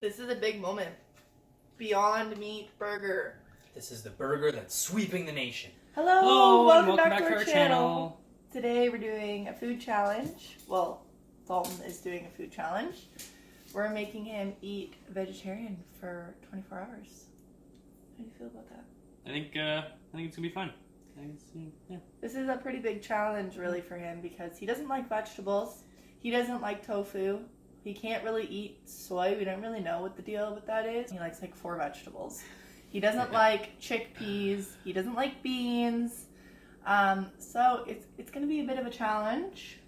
This is a big moment. Beyond Meat Burger. This is the burger that's sweeping the nation. Hello, welcome back to our our channel. Today we're doing a food challenge. Well, Dalton is doing a food challenge. We're making him eat vegetarian for 24 hours. How do you feel about that? I think it's gonna be fun. Yeah. This is a pretty big challenge really for him because he doesn't like vegetables. He doesn't like tofu. He can't really eat soy. We don't really know what the deal with that is. He likes like 4 vegetables. He doesn't like chickpeas. He doesn't like beans. So it's going to be a bit of a challenge.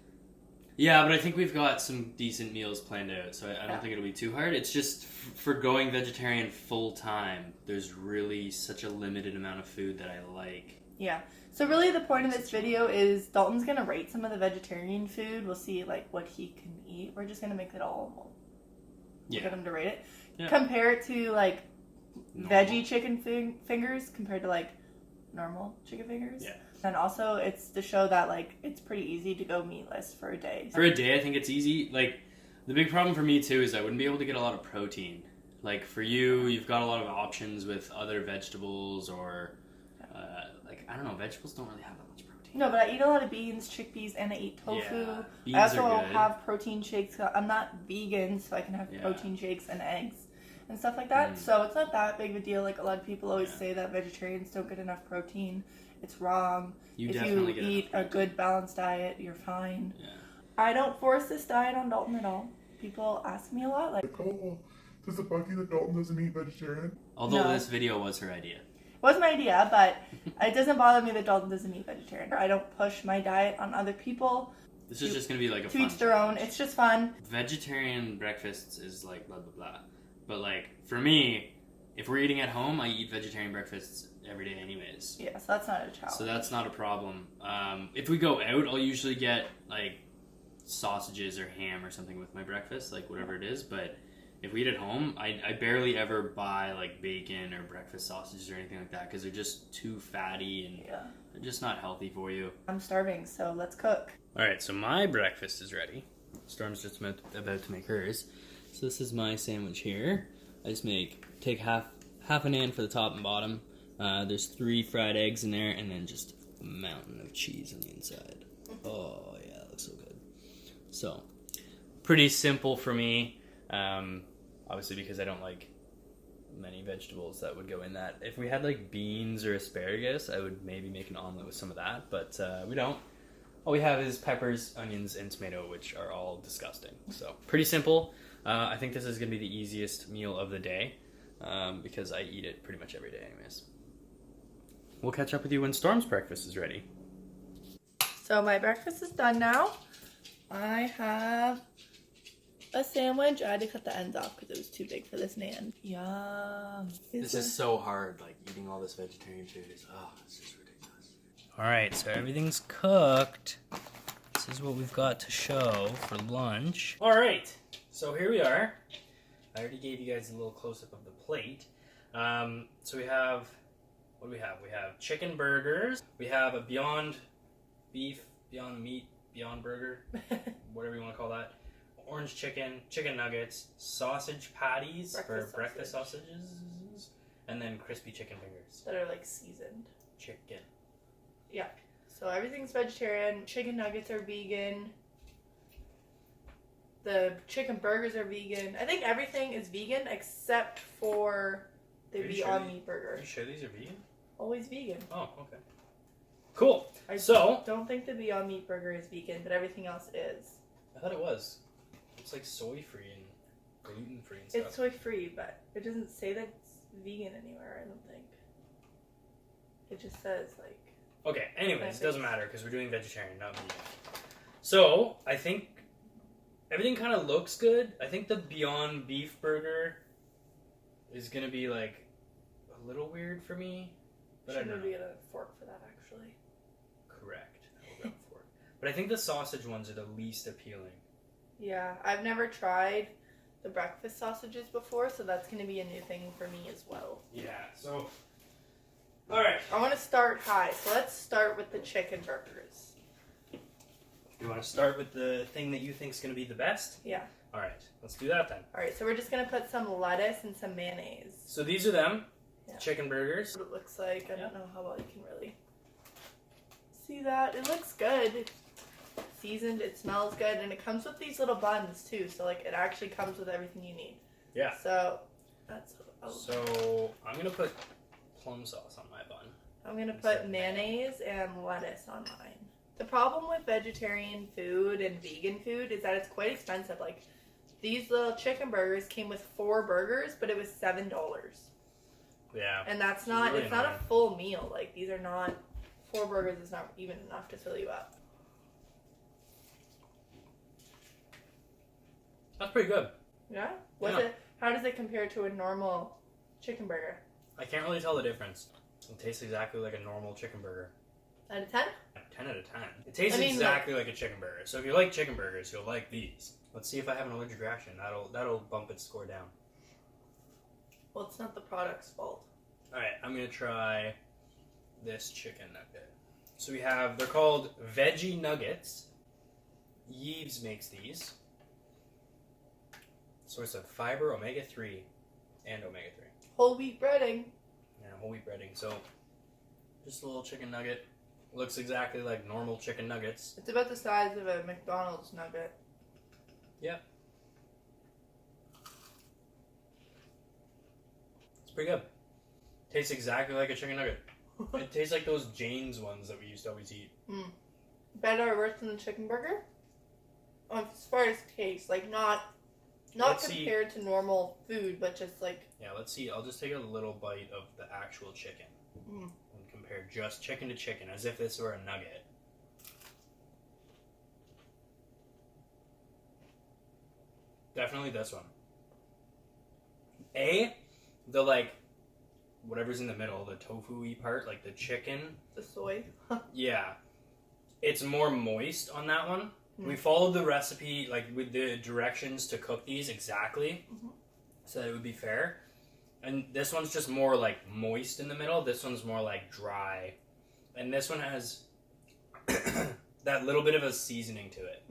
Yeah, but I think we've got some decent meals planned out, so I don't think it'll be too hard. It's just for going vegetarian full time, there's really such a limited amount of food that I like. Yeah. So really the point of this video is Dalton's going to rate some of the vegetarian food. We'll see like what he can eat. We're just going to make it all. We'll get him to rate it. Yeah. Compare it to like veggie chicken fingers compared to like normal chicken fingers. Yeah. And also it's to show that like it's pretty easy to go meatless for a day. For a day, I think it's easy. Like the big problem for me too is I wouldn't be able to get a lot of protein. Like for you, you've got a lot of options with other vegetables or I don't know, vegetables don't really have that much protein. No, but I eat a lot of beans, chickpeas, and I eat tofu. Yeah, beans I also are good. have protein shakes. I'm not vegan, so I can have protein shakes and eggs and stuff like that. So it's not that big of a deal. Like a lot of people always say that vegetarians don't get enough protein. It's wrong. If you eat a good balanced diet, you're fine. Yeah. I don't force this diet on Dalton at all. People ask me a lot, like, oh, does it bug you that Dalton doesn't eat vegetarian? Although this video was her idea. It was my idea, but it doesn't bother me that Dalton doesn't eat vegetarian. I don't push my diet on other people. This is just going to be like a to fun each their own. It's just fun. Vegetarian breakfasts is like blah, blah, blah. But like, for me, if we're eating at home, I eat vegetarian breakfasts every day anyways. Yeah, so that's not a challenge. So that's not a problem. If we go out, I'll usually get like sausages or ham or something with my breakfast, like whatever it is. But if we eat at home, I barely ever buy like bacon or breakfast sausages or anything like that because they're just too fatty and they're just not healthy for you. I'm starving, so let's cook. Alright, so my breakfast is ready. Storm's just about to make hers. So this is my sandwich here. I just take half an end for the top and bottom. There's 3 fried eggs in there and then just a mountain of cheese on the inside. Oh yeah, it looks so good. So, pretty simple for me. Obviously because I don't like many vegetables that would go in that. If we had like beans or asparagus, I would maybe make an omelet with some of that, but we don't. All we have is peppers, onions, and tomato, which are all disgusting. So, pretty simple. I think this is going to be the easiest meal of the day because I eat it pretty much every day anyways. We'll catch up with you when Storm's breakfast is ready. So my breakfast is done now. I have a sandwich. I had to cut the ends off because it was too big for this nan. Yum. This is so hard, like eating all this vegetarian food is, it's just ridiculous. Alright, so everything's cooked. This is what we've got to show for lunch. Alright, so here we are. I already gave you guys a little close-up of the plate. So we have, what do we have? We have chicken burgers. We have a Beyond Beef, Beyond Meat, Beyond Burger, whatever you want to call that. Orange chicken, chicken nuggets, sausage patties for breakfast sausages, and then crispy chicken fingers. That are like seasoned. Chicken. Yeah. So everything's vegetarian. Chicken nuggets are vegan. The chicken burgers are vegan. I think everything is vegan except for the Beyond Meat Burger. Are you sure these are vegan? Always vegan. Oh, okay. Cool. I don't think the Beyond Meat Burger is vegan, but everything else is. I thought it was. It's like soy-free and gluten-free and stuff. It's soy-free, but it doesn't say that it's vegan anywhere, I don't think. It just says, like... Okay, anyways, it doesn't matter, because we're doing vegetarian, not vegan. So, I think everything kind of looks good. I think the Beyond Beef Burger is going to be, like, a little weird for me. But I don't know. Should maybe get a fork for that, actually. Correct. I will grab a fork. But I think the sausage ones are the least appealing. Yeah, I've never tried the breakfast sausages before, so that's going to be a new thing for me as well. Yeah, so... Alright. I want to start high, so let's start with the chicken burgers. You want to start with the thing that you think is going to be the best? Yeah. Alright, let's do that then. Alright, so we're just going to put some lettuce and some mayonnaise. So these are them. Yeah. Chicken burgers. What it looks like. I don't know how well you can really see that. It looks good. It's seasoned. It smells good. And it comes with these little buns too. So like it actually comes with everything you need. Yeah. So that's... So I'm going to put plum sauce on my bun. I'm going to put mayonnaise and lettuce on mine. The problem with vegetarian food and vegan food is that it's quite expensive. Like, these little chicken burgers came with 4 burgers, but it was $7. Yeah. And that's not, really it's not a full meal. Like, these are not, 4 burgers is not even enough to fill you up. That's pretty good. Yeah? Yeah. How does it compare to a normal chicken burger? I can't really tell the difference. It tastes exactly like a normal chicken burger. Out of 10? 10 out of 10. It tastes exactly like a chicken burger. So if you like chicken burgers, you'll like these. Let's see if I have an allergic reaction. That'll bump its score down. Well, it's not the product's fault. Alright, I'm going to try this chicken nugget. So they're called Veggie Nuggets. Yves makes these. Source of fiber, omega-3, and omega-3. Whole wheat breading. Yeah, whole wheat breading. So, just a little chicken nugget. Looks exactly like normal chicken nuggets. It's about the size of a McDonald's nugget. Yep. It's pretty good. Tastes exactly like a chicken nugget. It tastes like those Jane's ones that we used to always eat. Better or worse than the chicken burger? As far as taste, like not compared to normal food, but just like... Yeah, let's see. I'll just take a little bite of the actual chicken. And compare just chicken to chicken, as if this were a nugget. Definitely this one. The like, whatever's in the middle, the tofu-y part, like the chicken. The soy. Yeah. It's more moist on that one. We followed the recipe, like with the directions to cook these exactly, so that it would be fair. And this one's just more like moist in the middle. This one's more like dry. And this one has that little bit of a seasoning to it.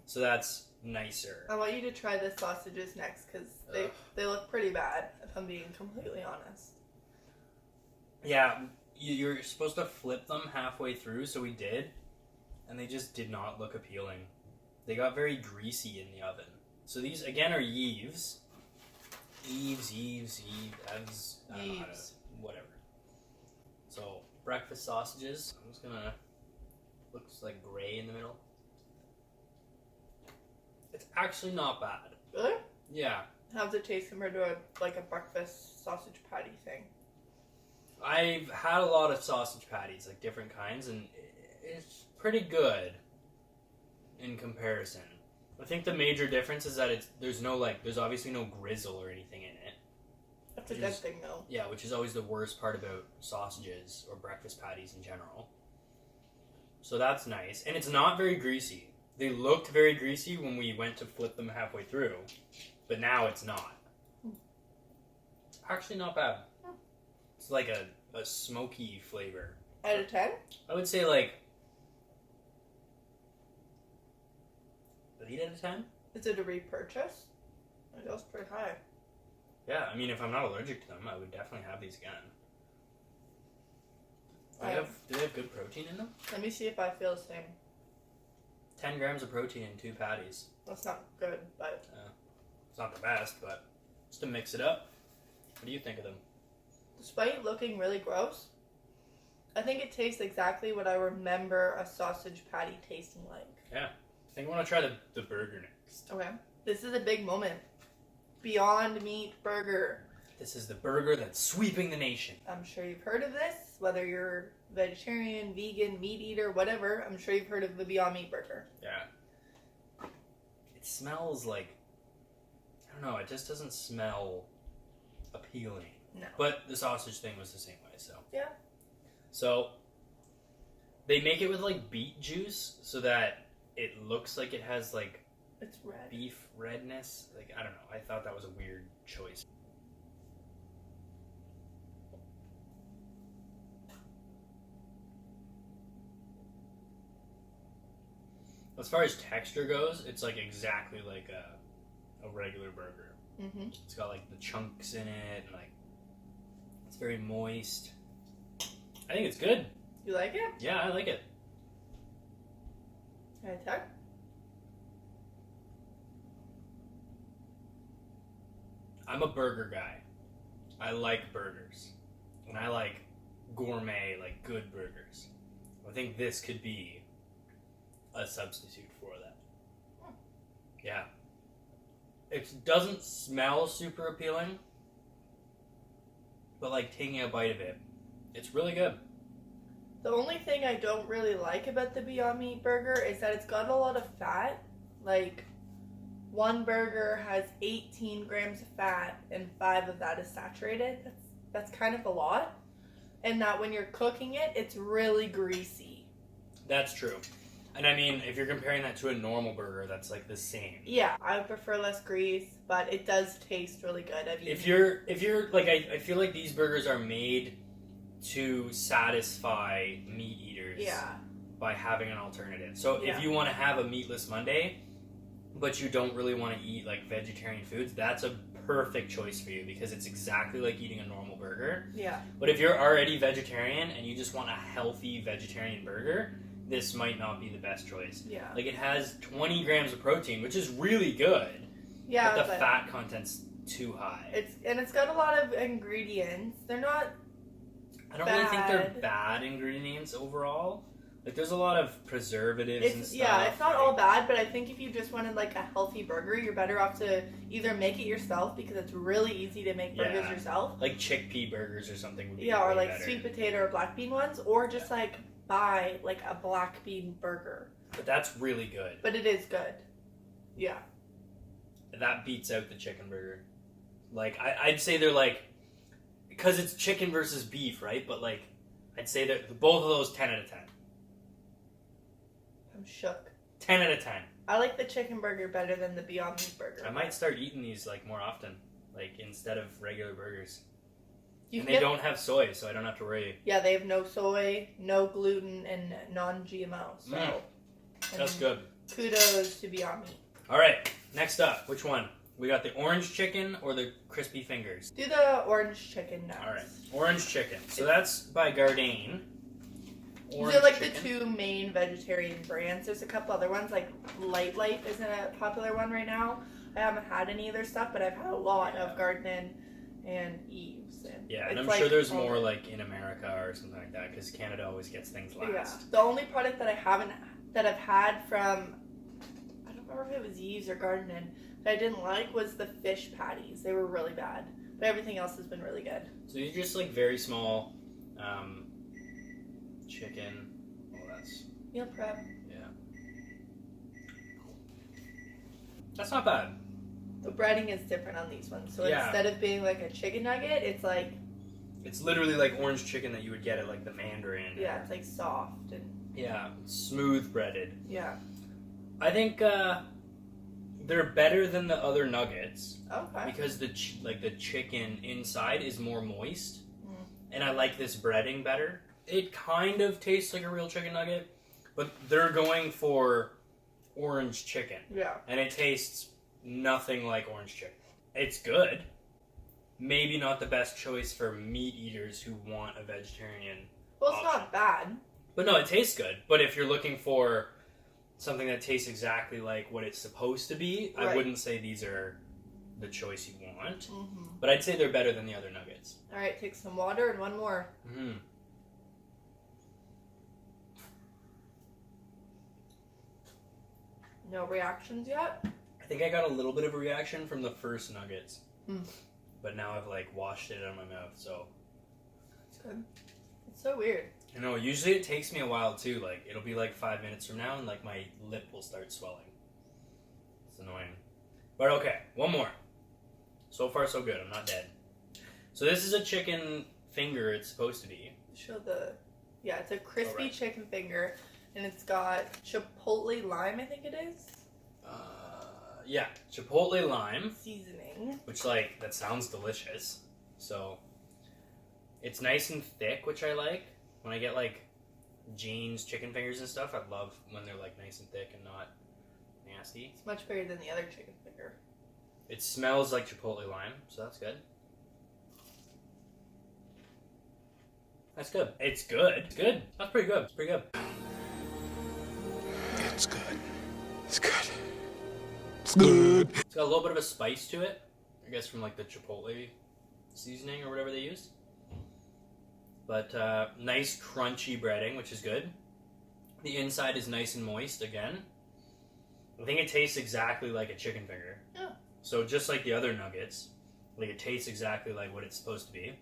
So that's nicer. I want you to try the sausages next, because they look pretty bad, if I'm being completely honest. Yeah, you're supposed to flip them halfway through, so we did. And they just did not look appealing. They got very greasy in the oven. So these, again, are Yves. Yves, whatever. So, breakfast sausages. I'm just gonna... Looks like gray in the middle. It's actually not bad. Really? Yeah. How does it taste compared to a breakfast sausage patty thing? I've had a lot of sausage patties, like different kinds, and it's pretty good in comparison. I think the major difference is that there's obviously no grizzle or anything in it. That's a good thing, though. Yeah, which is always the worst part about sausages or breakfast patties in general. So that's nice. And it's not very greasy. They looked very greasy when we went to flip them halfway through, but now it's not. It's actually not bad. It's like a smoky flavor. Out of 10? I would say like 8 out of 10. Is it a repurchase? It goes pretty high. Yeah, I mean, if I'm not allergic to them, I would definitely have these again. Do they have good protein in them? Let me see if I feel the same. 10 grams of protein in 2 patties. That's not good, but... It's not the best, but just to mix it up. What do you think of them? Despite looking really gross, I think it tastes exactly what I remember a sausage patty tasting like. Yeah. I think I want to try the burger next. Okay. This is a big moment. Beyond Meat Burger. This is the burger that's sweeping the nation. I'm sure you've heard of this, whether you're vegetarian, vegan, meat eater, whatever. I'm sure you've heard of the Beyond Meat Burger. Yeah. It smells like... I don't know, it just doesn't smell appealing. No. But the sausage thing was the same way, so... Yeah. So, they make it with, like, beet juice so that it looks like it has, like... It's red. Beef redness. Like, I don't know. I thought that was a weird choice. As far as texture goes, it's like exactly like a a regular burger. Mm-hmm. It's got like the chunks in it, and like it's very moist. I think it's good. You like it? Yeah, I like it. Can I check? I'm a burger guy. I like burgers. And I like gourmet, like good burgers. I think this could be a substitute for that. Yeah. It doesn't smell super appealing, but like taking a bite of it, it's really good. The only thing I don't really like about the Beyond Meat burger is that it's got a lot of fat. Like, one burger has 18 grams of fat and 5 of that is saturated. That's kind of a lot. And that when you're cooking it, it's really greasy. That's true. And I mean, if you're comparing that to a normal burger, that's like the same. Yeah, I would prefer less grease, but it does taste really good. If you're like, I feel like these burgers are made to satisfy meat eaters. Yeah. By having an alternative. So Yeah. if you want to have a meatless Monday, but you don't really want to eat like vegetarian foods, that's a perfect choice for you because it's exactly like eating a normal burger. Yeah. But if you're already vegetarian and you just want a healthy vegetarian burger, this might not be the best choice. Yeah. Like it has 20 grams of protein, which is really good. Yeah. But the fat content's too high. It's got a lot of ingredients. They're not I don't really think they're bad ingredients overall. Like there's a lot of preservatives and stuff. Yeah, it's not all bad, but I think if you just wanted like a healthy burger, you're better off to either make it yourself because it's really easy to make burgers yourself. Like chickpea burgers or something would be or like better. Sweet potato or black bean ones, or just like buy like a black bean burger. But that's really good. But it is good. Yeah. That beats out the chicken burger. Like I'd say they're like, because it's chicken versus beef, right? But like I'd say that both of those 10 out of 10. I'm shook. 10 out of 10. I like the chicken burger better than the Beyond Meat burger. I might start eating these like more often, like instead of regular burgers. They don't have soy, so I don't have to worry. Yeah, they have no soy, no gluten, and non-GMO. So That's good. Kudos to Beyond Meat. All right, next up, which one? We got the orange chicken or the crispy fingers? Do the orange chicken next. All right, orange chicken. So that's by Gardein. These are like the two main vegetarian brands. There's a couple other ones, like Light Life isn't a popular one right now. I haven't had any of their stuff, but I've had a lot of Gardein and Eve's. And and I'm sure there's more like in America or something like that because Canada always gets things last. Yeah. The only product that I've had from, I don't remember if it was Eve's or Gardein, that I didn't like was the fish patties. They were really bad, but everything else has been really good. So these are just like very small chicken. Oh, that's Meal prep. Yeah. That's not bad. The breading is different on these ones. So instead of being like a chicken nugget, it's like... It's literally like orange chicken that you would get at like the Mandarin. Yeah, it's like soft and... Yeah, smooth breaded. Yeah. I think they're better than the other nuggets. Okay. Because the chicken inside is more moist. And I like this breading better. It kind of tastes like a real chicken nugget, but they're going for orange chicken. Yeah. And it tastes nothing like orange chicken. It's good. Maybe not the best choice for meat eaters who want a vegetarian Well, it's not bad. But no, it tastes good. But if you're looking for something that tastes exactly like what it's supposed to be, I wouldn't say these are the choice you want. Mm-hmm. But I'd say they're better than the other nuggets. All right, take some water and one more. Mm-hmm. No reactions yet? I think I got a little bit of a reaction from the first nuggets. Mm. But now I've like washed it out of my mouth, so. It's good. It's so weird. I know, usually it takes me a while too. Like, it'll be like 5 minutes from now and like my lip will start swelling. It's annoying. But okay, one more. So far so good, I'm not dead. So this is a chicken finger, it's supposed to be. Show the... Yeah, it's a crispy chicken finger. And it's got chipotle lime, I think it is. Yeah, chipotle lime. Seasoning. Which, like, that sounds delicious. So, it's nice and thick, which I like. When I get, like, Jane's chicken fingers and stuff, I love when they're, like, nice and thick and not nasty. It's much bigger than the other chicken finger. It smells like chipotle lime, so that's good. That's good. It's good. It's good. That's pretty good. It's pretty good. It's good. It's good. It's good. It's got a little bit of a spice to it. I guess from like the chipotle seasoning or whatever they used. But nice crunchy breading, which is good. The inside is nice and moist again. I think it tastes exactly like a chicken finger. Yeah. So just like the other nuggets, like it tastes exactly like what it's supposed to be.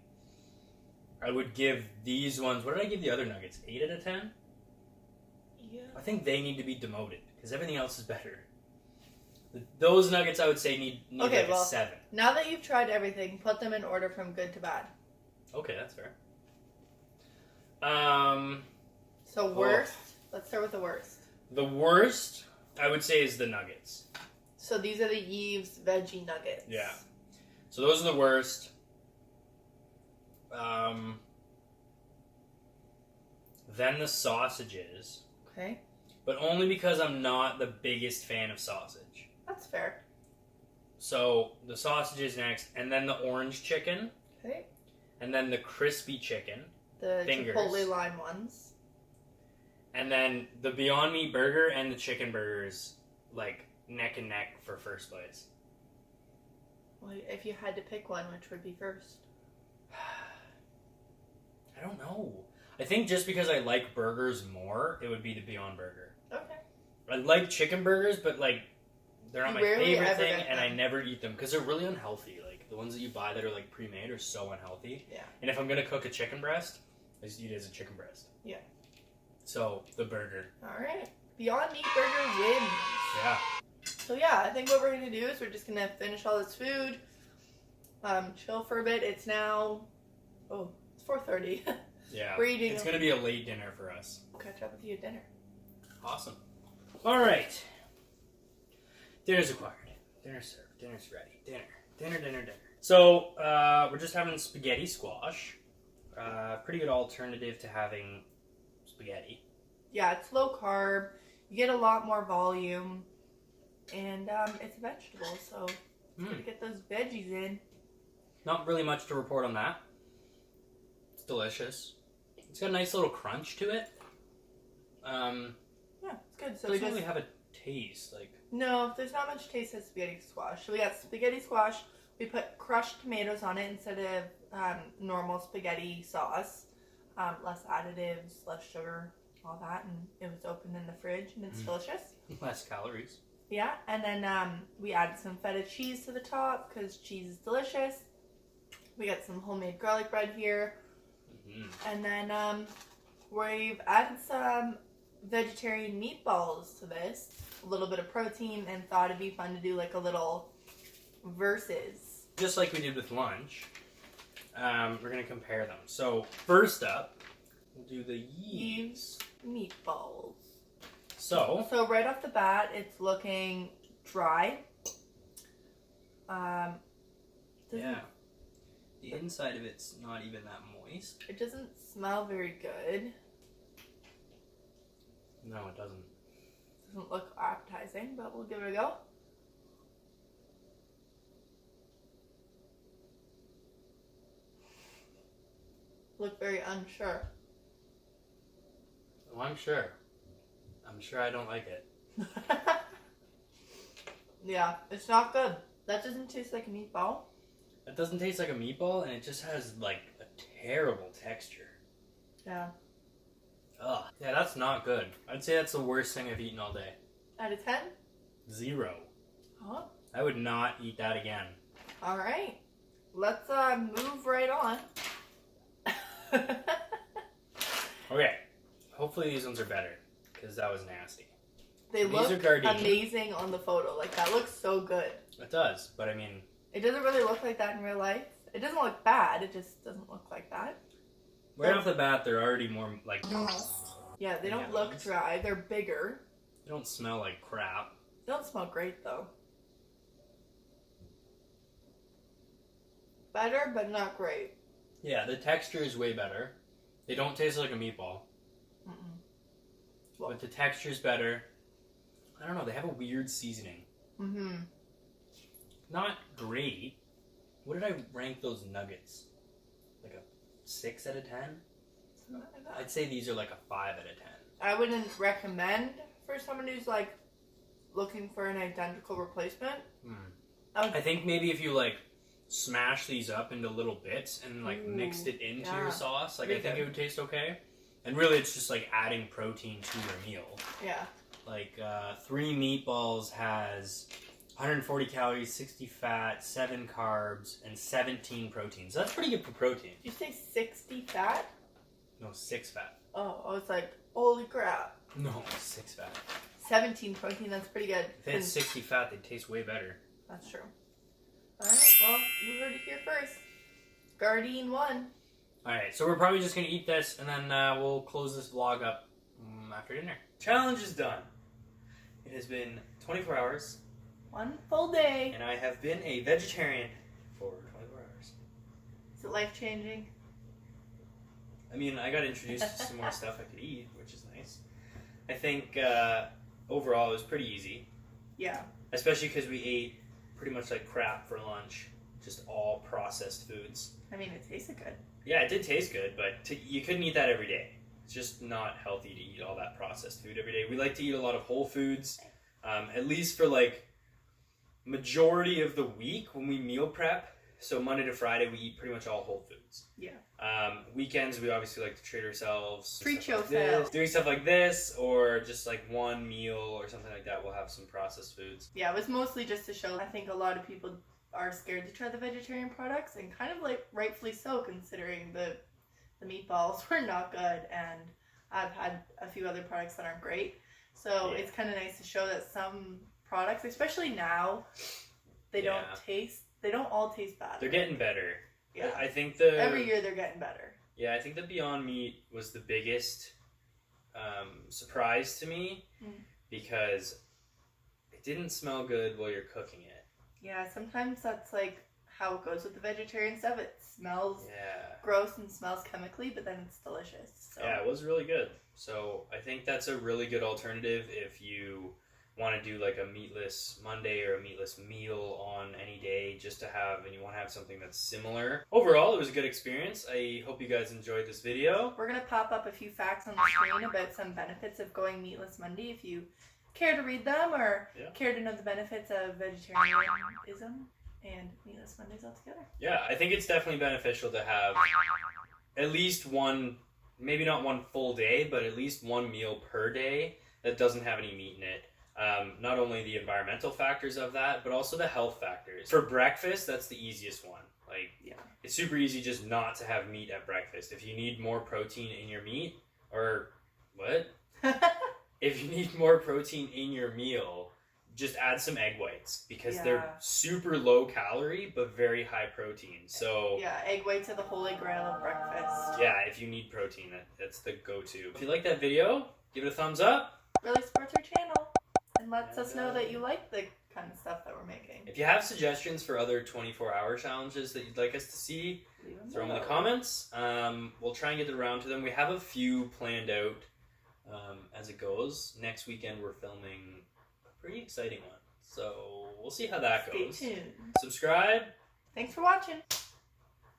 I would give these ones, what did I give the other nuggets? 8 out of 10? Yeah. I think they need to be demoted because everything else is better. Those nuggets I would say need Okay, like well, a 7. Now that you've tried everything, put them in order from good to bad. Okay, that's fair. So worst, let's start with the worst. The worst, I would say, is the nuggets. So these are the Yves Veggie Nuggets. Yeah. So those are the worst. Then the sausages. Okay. But only because I'm not the biggest fan of sausage. That's fair. So the sausages next, and then the orange chicken, Okay. and then the crispy chicken, The Fingers. Chipotle lime ones. and then the Beyond Meat burger and the chicken burgers, like neck and neck for first place. Well, if you had to pick one, which would be first? I don't know. I think just because I like burgers more, it would be the Beyond Burger. Okay. I like chicken burgers, but like they're not You my rarely favorite ever thing, get and I them. never eat them because they're really unhealthy. Like the ones that you buy that are like pre-made are so unhealthy. Yeah. And if I'm gonna cook a chicken breast, I just eat it as a chicken breast. Yeah. So the burger. All right. Beyond Meat Burger wins. Yeah. So yeah, I think what we're gonna do is we're just gonna finish all this food, chill for a bit. It's now, it's 4:30. Yeah. We're eating. It's gonna be a late dinner for us. We'll catch up with you at dinner. Awesome. All right. Dinner's acquired. Dinner's served. Dinner's ready. Dinner. So we're just having spaghetti squash. Pretty good alternative to having spaghetti. Yeah, it's low carb. You get a lot more volume, and it's a vegetable, so gotta get those veggies in. Not really much to report on that. It's delicious. It's got a nice little crunch to it. Yeah, it's good. So Doesn't we just really have a taste. Like no, there's not much taste in spaghetti squash. So we got spaghetti squash. We put crushed tomatoes on it instead of normal spaghetti sauce. Less additives, less sugar, all that, and it was open in the fridge, and it's delicious. less calories. Yeah, and then we added some feta cheese to the top because cheese is delicious. We got some homemade garlic bread here. And then we've added some vegetarian meatballs to this. A little bit of protein, and thought it'd be fun to do like a little versus. Just like we did with lunch, we're going to compare them. So first up, we'll do the Yves meatballs. So right off the bat, it's looking dry. yeah, the inside of it's not even that moist. It doesn't smell very good. No, it doesn't. Doesn't look appetizing, but we'll give it a go. Look very unsure. Oh, I'm sure. I'm sure I don't like it. Yeah, it's not good. That doesn't taste like a meatball. It doesn't taste like a meatball, and it just has like a terrible texture. Yeah. Ugh. Yeah, that's not good. I'd say that's the worst thing I've eaten all day. Out of 10? 0. Huh? I would not eat that again. All right. Let's move right on. Okay. Hopefully these ones are better, because that was nasty. They These look are Gardein. amazing on the photo. Like, that looks so good. It does, but I mean... It doesn't really look like that in real life. It doesn't look bad. It just doesn't look like that. Right off the bat, they're already more, like... Yeah, they don't look dry. They're bigger. They don't smell like crap. They don't smell great, though. Better, but not great. Yeah, the texture is way better. They don't taste like a meatball. Well, But the texture's better. I don't know, they have a weird seasoning. not great. What did I rank those nuggets? Like a 6 out of 10? Something like that. I'd say these are like a 5 out of 10. I wouldn't recommend for someone who's like looking for an identical replacement. I think maybe if you like smash these up into little bits and like mixed it into your sauce, like I think it would taste okay. And really it's just like adding protein to your meal. Yeah. Like 3 meatballs has 140 calories, 60 fat, 7 carbs, and 17 proteins. So that's pretty good for protein. Did you say 60 fat? No, 6 fat. Oh, I was like, holy crap. No, 6 fat. 17 protein, that's pretty good. If they had 60 fat, they'd taste way better. That's true. Alright, well, you heard it here first. Gardein 1. Alright, so we're probably just going to eat this, and then we'll close this vlog up after dinner. Challenge is done. It has been 24 hours. 1 full day. And I have been a vegetarian for 24 hours. Is it life-changing? I mean, I got introduced to some more stuff I could eat, which is nice. I think overall it was pretty easy. Yeah. Especially because we ate pretty much like crap for lunch. Just all processed foods. I mean, it tasted good. Yeah, it did taste good, but you couldn't eat that every day. It's just not healthy to eat all that processed food every day. We like to eat a lot of whole foods, at least for like majority of the week when we meal prep. So Monday to Friday, we eat pretty much all whole foods. Yeah. Weekends, we obviously like to treat ourselves. Pre-show like fail. doing stuff like this, or just like one meal or something like that, we'll have some processed foods. Yeah, it was mostly just to show. I think a lot of people are scared to try the vegetarian products, and kind of like rightfully so, considering the meatballs were not good, and I've had a few other products that aren't great. So it's kind of nice to show that some products, especially now, they don't all taste bad. They're getting better. Yeah. I think every year they're getting better. Yeah, I think the Beyond Meat was the biggest surprise to me because it didn't smell good while you're cooking it. Yeah, sometimes that's like how it goes with the vegetarian stuff. It smells gross and smells chemically, but then it's delicious. So. Yeah, it was really good. So I think that's a really good alternative if you want to do like a meatless Monday or a meatless meal on any day just to have, and you want to have something that's similar. Overall, it was a good experience. I hope you guys enjoyed this video. We're going to pop up a few facts on the screen about some benefits of going meatless Monday if you care to read them or care to know the benefits of vegetarianism and meatless Mondays altogether. Yeah, I think it's definitely beneficial to have at least one, maybe not one full day, but at least one meal per day that doesn't have any meat in it. Not only the environmental factors of that, but also the health factors. For breakfast, that's the easiest one. Like, it's super easy just not to have meat at breakfast. If you need more protein in your meat, or what? If you need more protein in your meal, just add some egg whites because they're super low calorie but very high protein. So egg whites are the holy grail of breakfast. Yeah, if you need protein, that's the go-to. If you like that video, give it a thumbs up. Really supports our channel and lets us know that you like the kind of stuff that we're making. If you have suggestions for other 24-hour challenges that you'd like us to see, throw them in the comments. We'll try and get around to them. We have a few planned out as it goes. Next weekend we're filming a pretty exciting one. So we'll see how that goes. Stay tuned. Subscribe. Thanks for watching.